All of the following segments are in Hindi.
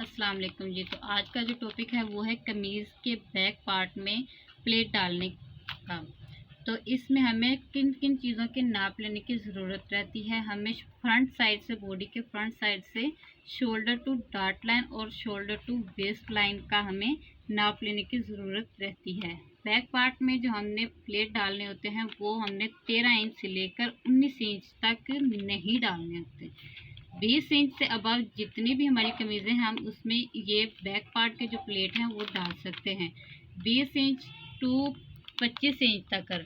अस्सलाम वालेकुम जी। तो आज का जो टॉपिक है वो है कमीज़ के बैक पार्ट में प्लेट डालने का। तो इसमें हमें किन किन चीज़ों के नाप लेने की ज़रूरत रहती है। हमें फ्रंट साइड से, बॉडी के फ्रंट साइड से शोल्डर टू डार्ट लाइन और शोल्डर टू वेस्ट लाइन का हमें नाप लेने की ज़रूरत रहती है। बैक पार्ट में जो हमने प्लेट डालने होते हैं वो हमने 13 इंच से लेकर 19 इंच तक नहीं डालने होते। 20 इंच से अबव जितनी भी हमारी कमीज़ें हैं हम उसमें ये बैक पार्ट के जो प्लेट हैं वो डाल सकते हैं। 20 इंच टू 25 इंच तक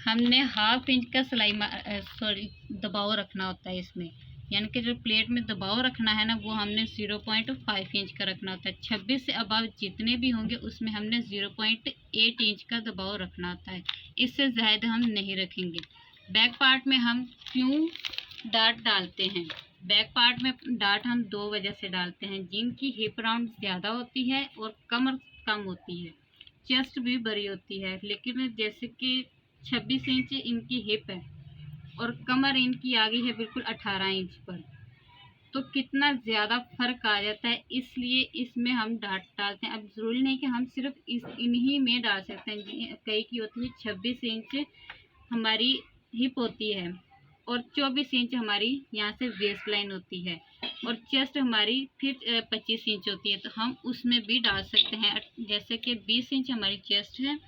हमने हाफ इंच का दबाव रखना होता है इसमें, यानी कि जो प्लेट में दबाव रखना है ना वो हमने 0.5 इंच का रखना होता है। 26 से अबव जितने भी होंगे उसमें हमने 0.8 इंच का दबाव रखना होता है, इससे ज़्यादा हम नहीं रखेंगे। बैक पार्ट में हम क्यों डार्ट डालते हैं? बैक पार्ट में डार्ट हम दो वजह से डालते हैं, जिनकी हिप राउंड ज़्यादा होती है और कमर कम होती है, चेस्ट भी बड़ी होती है। लेकिन जैसे कि 26 इंच इनकी हिप है और कमर इनकी आ गई है बिल्कुल 18 इंच पर, तो कितना ज़्यादा फ़र्क आ जाता है, इसलिए इसमें हम डार्ट डालते हैं। अब ज़रूरी नहीं कि हम सिर्फ इन्हीं में डाल सकते हैं। कई की होती है 26 इंच हमारी हिप होती है और 24 इंच हमारी यहाँ से वेस्ट लाइन होती है और चेस्ट हमारी फिर 25 इंच होती है, तो हम उसमें भी डाल सकते हैं। जैसे कि 20 इंच हमारी चेस्ट है,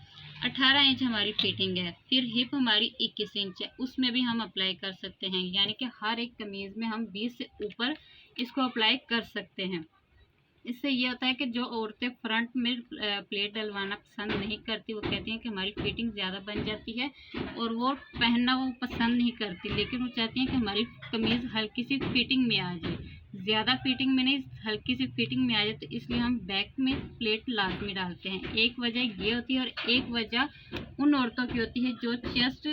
18 इंच हमारी फिटिंग है, फिर हिप हमारी 21 इंच है, उसमें भी हम अप्लाई कर सकते हैं। यानी कि हर एक कमीज़ में हम 20 से ऊपर इसको अप्लाई कर सकते हैं। इससे ये होता है कि जो औरतें फ्रंट में प्लेट डलवाना पसंद नहीं करती, वो कहती हैं कि हमारी फिटिंग ज़्यादा बन जाती है और वो पहनना वो पसंद नहीं करती, लेकिन वो चाहती हैं कि हमारी कमीज़ हल्की सी फिटिंग में आ जाए, ज़्यादा फिटिंग में नहीं, हल्की सी फिटिंग में आ जाए। तो इसलिए हम बैक में प्लेट लाजमी डालते हैं। एक वजह ये होती है और एक वजह उन औरतों की होती है जो चेस्ट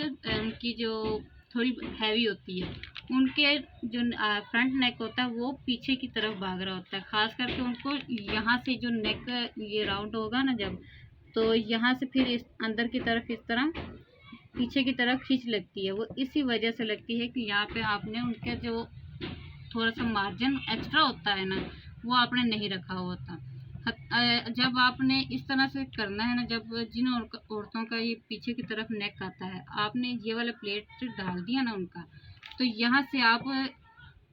की जो थोड़ी हैवी होती है, उनके जो फ्रंट नेक होता है वो पीछे की तरफ भाग रहा होता है। ख़ास करके उनको यहाँ से जो नेक ये राउंड होगा ना जब, तो यहाँ से फिर इस अंदर की तरफ इस तरह पीछे की तरफ खींच लगती है। वो इसी वजह से लगती है कि यहाँ पे आपने उनके जो थोड़ा सा मार्जिन एक्स्ट्रा होता है ना वो आपने नहीं रखा हुआ होता। जब आपने इस तरह से करना है ना, जब जिन औरतों का ये पीछे की तरफ नेक आता है, आपने ये वाला प्लेट डाल दिया ना उनका, तो यहाँ से आप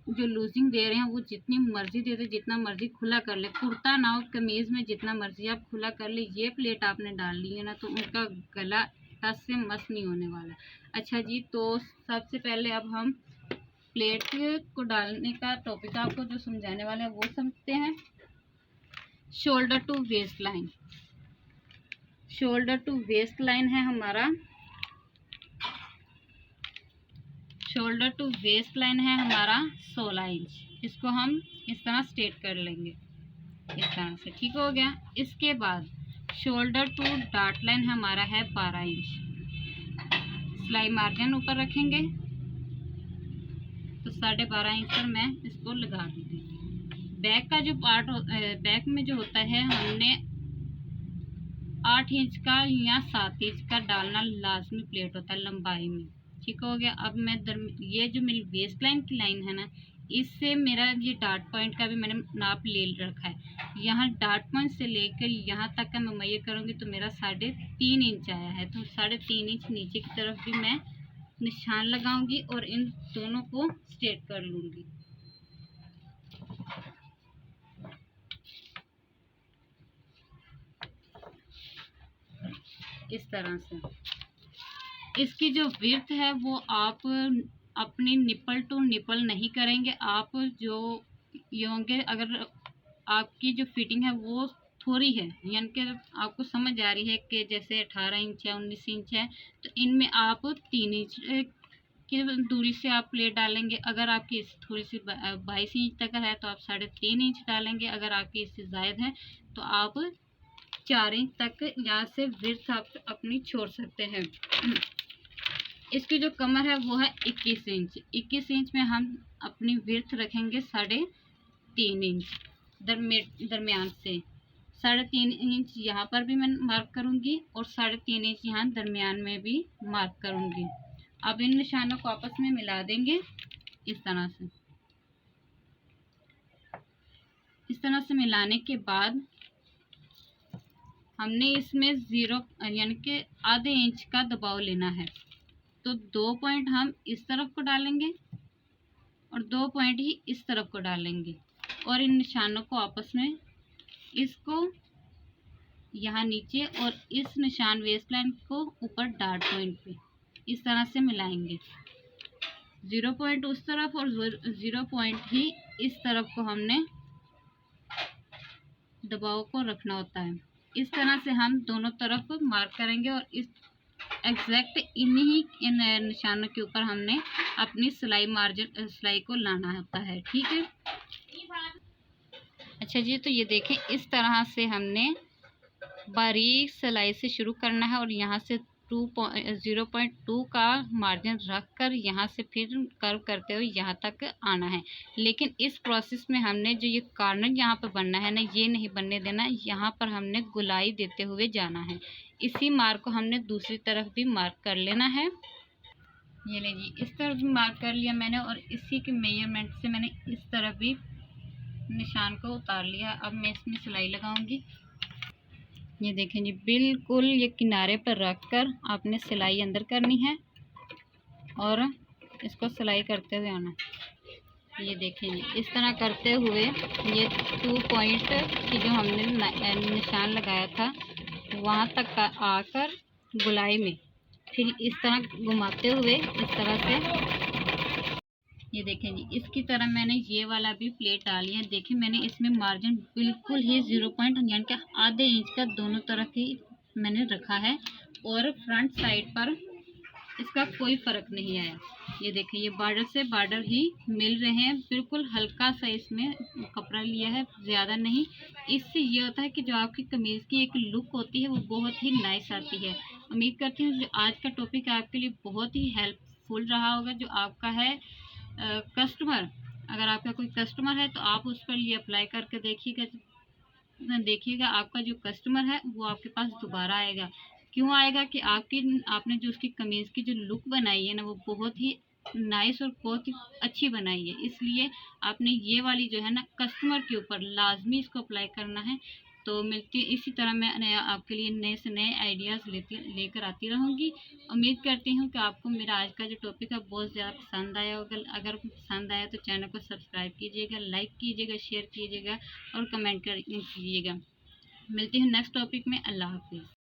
जो लूजिंग दे रहे हैं वो जितनी मर्जी दे दे, जितना मर्जी खुला कर ले, कुर्ता ना हो कमीज़ में जितना मर्जी आप खुला कर ले, ये प्लेट आपने डाल ली है ना तो उनका गला टस से मस नहीं होने वाला। अच्छा जी, तो सबसे पहले अब हम प्लेट को डालने का टॉपिक आपको जो समझाने वाले हैं वो समझते हैं। Shoulder to waist line, shoulder to waist line है हमारा, शोल्डर टू वेस्ट लाइन है हमारा 16 इंच। इसको हम इस तरह स्ट्रेट कर लेंगे, इस तरह से, ठीक हो गया। इसके बाद शोल्डर टू डार्ट लाइन हमारा है 12 इंच। सिलाई मार्जिन ऊपर रखेंगे तो 12.5 इंच पर मैं इसको लगा दूँगी। बैक का जो पार्ट बैक में जो होता है हमने 8 इंच का या 7 इंच का डालना लाजमी प्लेट होता है लंबाई में, ठीक हो गया। अब मैं ये जो मेरी वेस्ट लाइन की लाइन है ना, इससे मेरा ये डार्ट पॉइंट का भी मैंने नाप ले रखा है। यहाँ डार्ट पॉइंट से लेकर यहाँ तक का मैं मेजर करूँगी तो मेरा 3.5 इंच आया है, तो 3.5 इंच नीचे की तरफ भी मैं निशान लगाऊंगी और इन दोनों को स्ट्रेट कर लूँगी। इस तरह से इसकी जो विड्थ है वो आप अपनी निपल टू निपल नहीं करेंगे। आप जो ये होंगे, अगर आपकी जो फिटिंग है वो थोड़ी है, यानी कि आपको समझ आ रही है कि जैसे 18 इंच है, 19 इंच है, तो इनमें आप 3 इंच की दूरी से आप प्लेट डालेंगे। अगर आपकी थोड़ी सी 22 इंच तक है तो आप 3.5 इंच डालेंगे। अगर आपकी इससे ज़ायद है तो आप 4 इंच तक यहाँ से विड्थ आप अपनी छोड़ सकते हैं। इसकी जो कमर है वो है 21 इंच। 21 इंच में हम अपनी विड्थ रखेंगे 3.5 इंच दरमियान से। 3.5 इंच यहाँ पर भी मैं मार्क करूँगी और 3.5 इंच यहाँ दरमियान में भी मार्क करूँगी। अब इन निशानों को आपस में मिला देंगे इस तरह से। इस तरह से मिलाने के बाद हमने इसमें 0 यानी कि आधे इंच का दबाव लेना है। तो 2 पॉइंट हम इस तरफ को डालेंगे और 2 पॉइंट ही इस तरफ को डालेंगे और इन निशानों को आपस में, इसको यहाँ नीचे और इस निशान वेस्ट लाइन को ऊपर डार्ट पॉइंट पे इस तरह से मिलाएंगे। 0 पॉइंट उस तरफ और 0 पॉइंट ही इस तरफ को हमने दबाव को रखना होता है। इस तरह से हम दोनों तरफ मार्क करेंगे और इस एग्जैक्ट इन निशानों के ऊपर हमने अपनी सिलाई को लाना होता है। ठीक है। अच्छा जी, तो ये देखें, इस तरह से हमने बारीक सिलाई से शुरू करना है और यहाँ से 0.2 का मार्जिन रख कर यहाँ से फिर कर्व करते हुए यहाँ तक आना है। लेकिन इस प्रोसेस में हमने जो ये कॉर्नर यहाँ पर बनना है ना, ये नहीं बनने देना। यहाँ पर हमने गुलाई देते हुए जाना है। इसी मार्क को हमने दूसरी तरफ भी मार्क कर लेना है। ये ले जी, इस तरफ भी मार्क कर लिया मैंने और इसी के मेजरमेंट से मैंने इस तरफ भी निशान को उतार लिया। अब मैं इसमें सिलाई लगाऊंगी। ये देखें जी, बिल्कुल ये किनारे पर रख कर आपने सिलाई अंदर करनी है और इसको सिलाई करते हुए आना। ये देखें जी, इस तरह करते हुए ये 2 पॉइंट की जो हमने निशान लगाया था वहाँ तक आकर गुलाई में फिर इस तरह घुमाते हुए इस तरह से, ये देखें जी, इसकी तरह मैंने ये वाला भी प्लेट डाली है। देखिए, मैंने इसमें मार्जिन बिल्कुल ही 0 पॉइंट यानी कि आधे इंच का दोनों तरफ ही मैंने रखा है और फ्रंट साइड पर इसका कोई फ़र्क नहीं आया। ये देखिए, ये बॉर्डर से बॉर्डर ही मिल रहे हैं। बिल्कुल हल्का सा इसमें कपड़ा लिया है, ज़्यादा नहीं। इससे ये होता है कि जो आपकी कमीज़ की एक लुक होती है वो बहुत ही नाइस आती है। उम्मीद करती हूँ जो आज का टॉपिक आपके लिए बहुत ही हेल्पफुल रहा होगा। जो आपका है कस्टमर, अगर आपका कोई कस्टमर है तो आप उस पर ये अप्लाई करके देखिएगा आपका जो कस्टमर है वो आपके पास दोबारा आएगा। क्यों आएगा कि आपने जो उसकी कमीज़ की जो लुक बनाई है ना, वो बहुत ही नाइस और बहुत ही अच्छी बनाई है। इसलिए आपने ये वाली जो है ना, कस्टमर के ऊपर लाजमी इसको अप्लाई करना है। तो मिलती इसी तरह मैं आपके लिए नए से नए आइडियाज़ लेकर आती रहूँगी। उम्मीद करती हूँ कि आपको मेरा आज का जो टॉपिक है बहुत ज़्यादा पसंद आया होगा। अगर पसंद आया तो चैनल को सब्सक्राइब कीजिएगा, लाइक कीजिएगा, शेयर कीजिएगा और कमेंट कीजिएगा। मिलती हूँ नेक्स्ट टॉपिक में। अल्लाह हाफिज़।